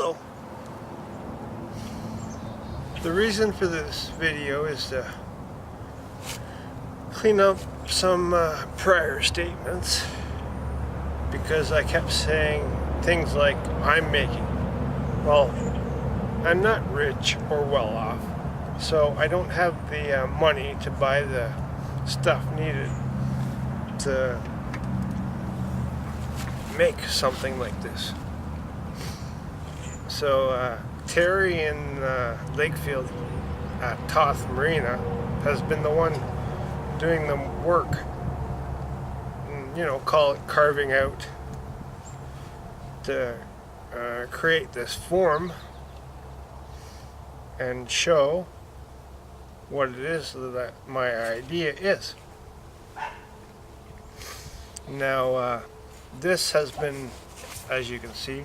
Hello. The reason for this video is to clean up some prior statements, because I kept saying things like I'm making. Well, I'm not rich or well off, so I don't have the money to buy the stuff needed to make something like this. So Terry in Lakefield at Toth Marine has been the one doing the work, you know, call it carving out, to create this form and show what it is that my idea is. Now this has been, as you can see,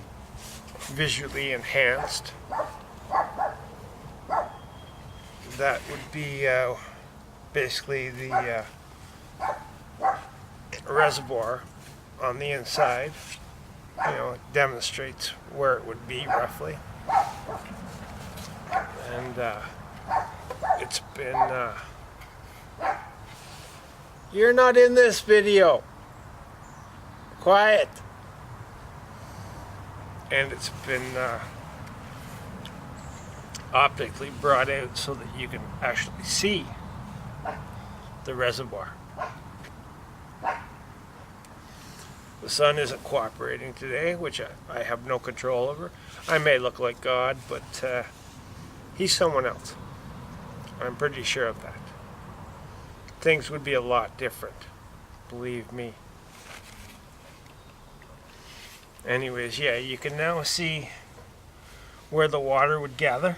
visually enhanced. That would be basically the reservoir on the inside. You know, it demonstrates where it would be roughly. And it's been you're not in this video. Quiet. And it's been optically brought out so that you can actually see the reservoir. The sun isn't cooperating today, which I have no control over. I may look like God, but he's someone else. I'm pretty sure of that. Things would be a lot different, believe me. Anyways, yeah, you can now see where the water would gather,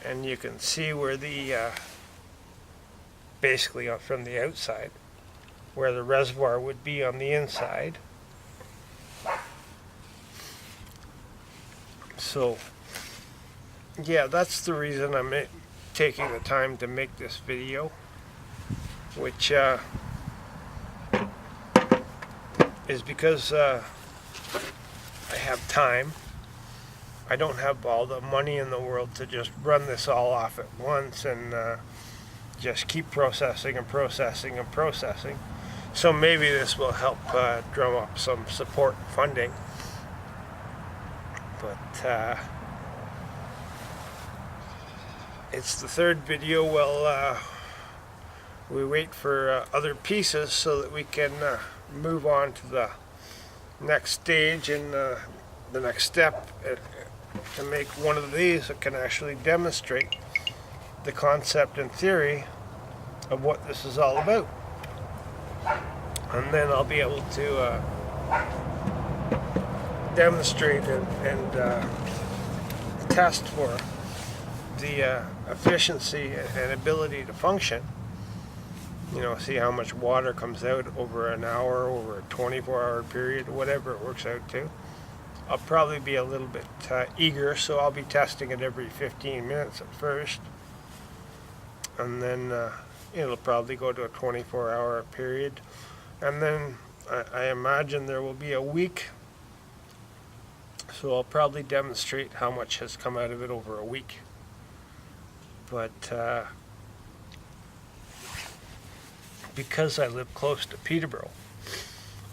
and you can see where the basically from the outside where the reservoir would be on the inside. So yeah, that's the reason I'm taking the time to make this video, which is because I have time. I don't have all the money in the world to just run this all off at once and just keep processing and processing and processing. So maybe this will help drum up some support and funding. But it's the third video. Well, we wait for other pieces so that we can move on to the next stage and the next step, to make one of these that can actually demonstrate the concept and theory of what this is all about. And then I'll be able to demonstrate and test for the efficiency and ability to function. You know, see how much water comes out over an hour, over a 24-hour period, whatever it works out to. I'll probably be a little bit eager, so I'll be testing it every 15 minutes at first. And then it'll probably go to a 24-hour period. And then I imagine there will be a week. So I'll probably demonstrate how much has come out of it over a week. But because I live close to Peterborough,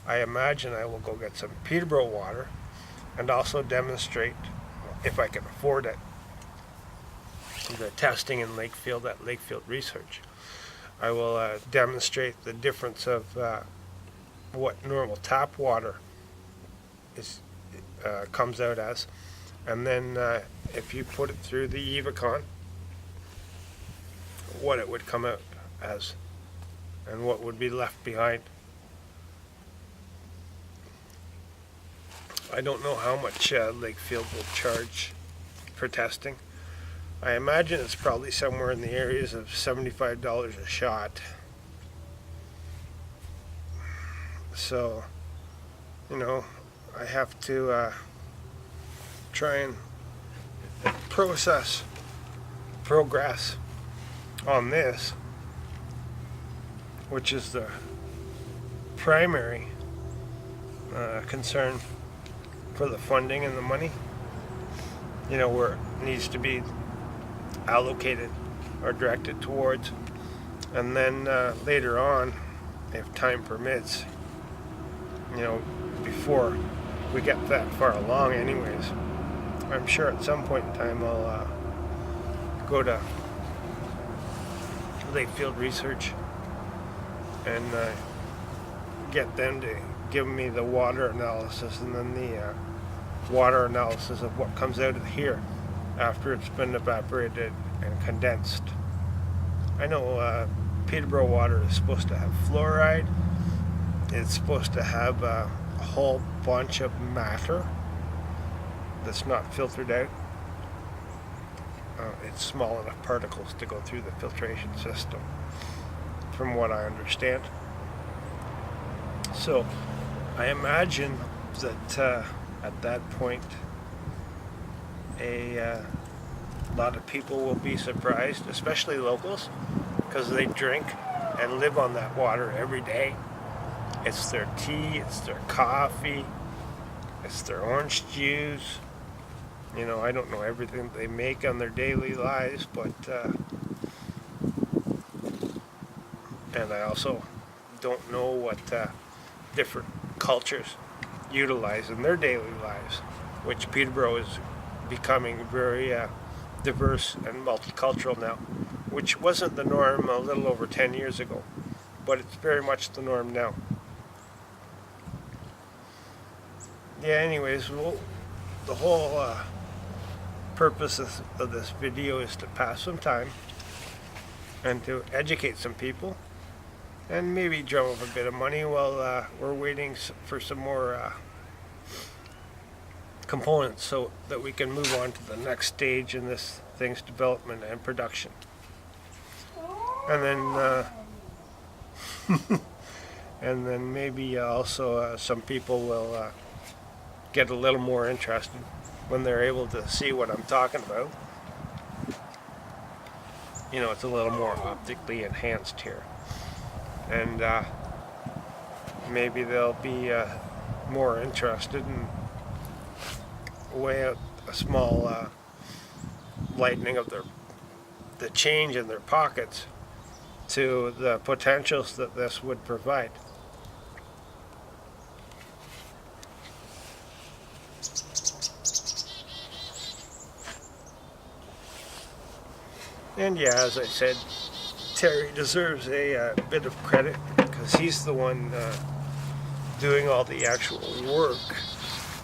I imagine I will go get some Peterborough water and also demonstrate, if I can afford it, the testing in Lakefield at Lakefield Research. I will demonstrate the difference of what normal tap water comes out as, and then if you put it through the EvaCon, what it would come out as and what would be left behind. I don't know how much Lakefield will charge for testing. I imagine it's probably somewhere in the areas of $75 a shot. So, you know, I have to try and progress on this, which is the primary concern for the funding and the money, you know, where it needs to be allocated or directed towards. And then later on, if time permits, you know, before we get that far along anyways, I'm sure at some point in time I'll go to Lakefield Research and get them to give me the water analysis and then the water analysis of what comes out of here after it's been evaporated and condensed. I know Peterborough water is supposed to have fluoride. It's supposed to have a whole bunch of matter that's not filtered out. It's small enough particles to go through the filtration system, from what I understand. So I imagine that at that point a lot of people will be surprised, especially locals, because they drink and live on that water every day. It's their tea, it's their coffee, it's their orange juice. You know, I don't know everything they make on their daily lives, but and I also don't know what different cultures utilize in their daily lives, which Peterborough is becoming very diverse and multicultural now, which wasn't the norm a little over 10 years ago, but it's very much the norm now. Yeah, anyways, the whole purpose of this video is to pass some time and to educate some people and maybe drum up a bit of money while we're waiting for some more components so that we can move on to the next stage in this thing's development and production. And then and then maybe also some people will get a little more interested when they're able to see what I'm talking about. You know, it's a little more optically enhanced here. And maybe they'll be more interested in weigh out a small lightening of the change in their pockets to the potentials that this would provide. And yeah, as I said, Terry deserves a bit of credit because he's the one doing all the actual work,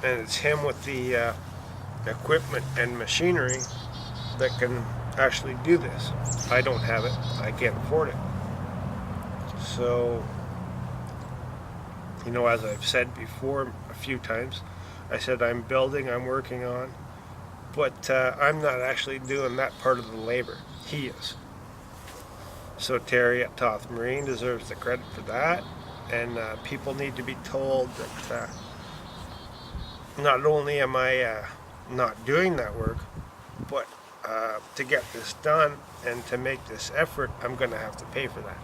and it's him with the equipment and machinery that can actually do this. I don't have it. I can't afford it. So, you know, as I've said before a few times, I said I'm building, I'm working on, but I'm not actually doing that part of the labor. He is. So Terry at Toth Marine deserves the credit for that, and people need to be told that not only am I not doing that work, but to get this done and to make this effort, I'm going to have to pay for that.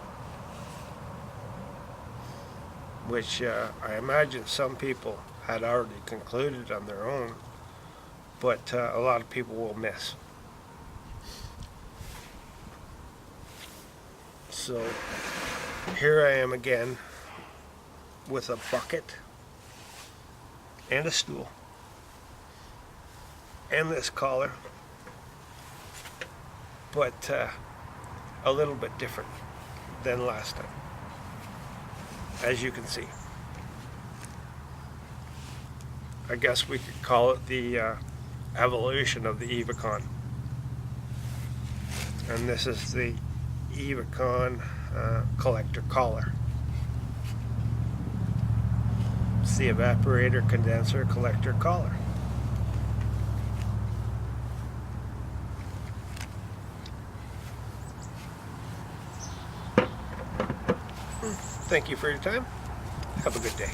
Which I imagine some people had already concluded on their own, but a lot of people will miss. So here I am again with a bucket and a stool and this collar, but a little bit different than last time, as you can see. I guess we could call it the evolution of the EvaCon. And this is the EvaCon collector collar. It's the evaporator condenser collector collar. Thank you for your time. Have a good day.